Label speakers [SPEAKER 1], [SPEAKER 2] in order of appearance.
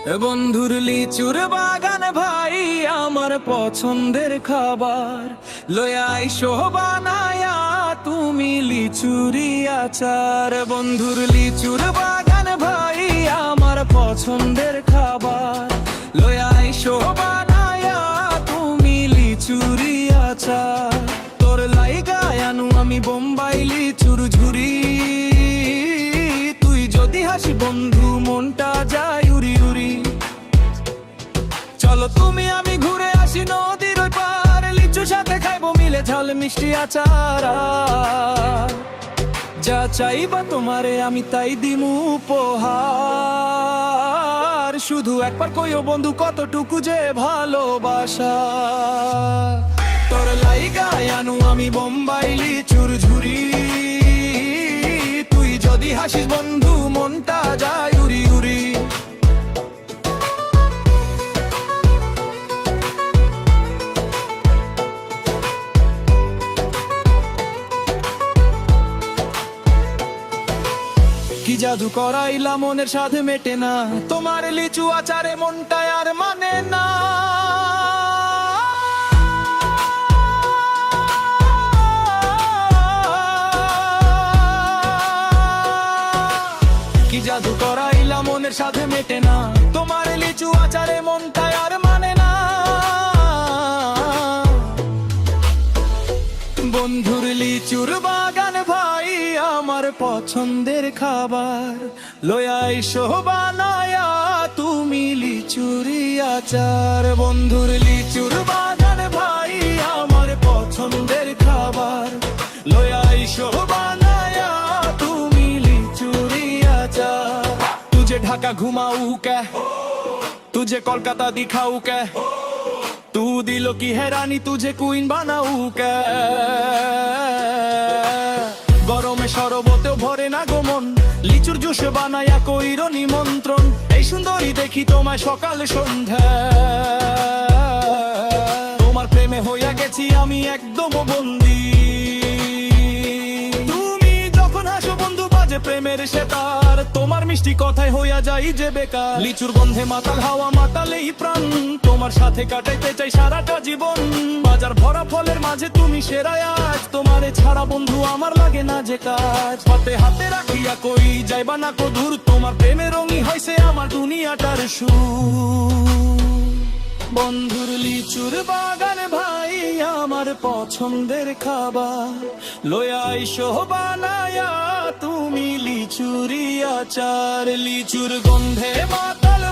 [SPEAKER 1] বন্ধুর লিচুর বাগান ভাই আমার পছন্দের খাবার, লয়া আইসো বানায়া তুমি লিচুরি আচার। বন্ধুর লিচুর বাগান ভাই আমার পছন্দের খাবার, লয়া আইসো বানায়া তুমি লিচুরি আচার। তোর লাইগায় আনু আমি বোম্বাই লিচুর ঝুরি, তুই যদি হাসি বন্ধু মনটা যায় উড়ি উড়ি। চলো তুমি আমি ঘুরে আসি নদীর ওই পার, লিচুর সাথে খাইবো মিলে ঝাল মিষ্টি আচার। যা চাইবা তোমারে আমি তাই দিমু উপহার, শুধু একবার কইও বন্ধু কতটুকু যে ভালোবাসা। তোর লাইগায় আনু আমি বোম্বাই লিচুর ঝুরি, তুই যদি হাসিস বন্ধু মনটা যায় উড়ি উড়ি। কি জাদু করাইলা মনের সাথে মেটে না, তোমার লিচু আচারে মনটা আর মানে না। কি জাদু করাইলা মনের সাথে মেটে না, তোমার লিচু আচারে মনটা আর মানে না। বন্ধুর লিচুর বাগান ভাই আমার পছন্দের খাবার, লয়া আইসো বানায়া তুমি লিচুরি আচার। বন্ধুর লিচুর বাগান ভাই আমার পছন্দের খাবার, লয়া আইসো বানায়া তুমি লিচুরি আচার। তুঝে ঢাকা ঘুমাऊ কে, तुझे कोलकाता दिखाऊ কে, तू दिलो की हैरानी तुझे कुइन বানাऊ কে। গরমে শরবতেও ভরে না গোমন, লিচুর জুস বানায়া কইরো নিমন্ত্রণ। এই সুন্দরী দেখি তোমায় সকালে সন্ধ্যা, তোমার প্রেমে হইয়া গেছি আমি একদম বন্দী। তুমি যখন হাসো বন্ধু বাজে প্রেমের সেতার, তোমার মিষ্টি কথায় হইয়া যাই যে বেকার। লিচুর গন্ধে মাতাল হাওয়া মাতালেই প্রাণ, তোমার সাথে কাটাইতে চাই সারাটা জীবন। বাজার ভরা ফলের মাঝে তুমি সেরাই আজ, তোমারে ছাড়া বন্ধু আমার লাগে না যে কাজ। হাতে হাতে রাখিয়া কই যাইবা না কো দূর, তোমার প্রেমে রঙই হইছে আমার দুনিয়াটার সুর। বন্ধুর লিচুর বাগান ভাই আমার পছন্দের খাবার, লয়া আইসো বানায়া তুমি লিচুরি আচার। লিচুর গন্ধে মাতাল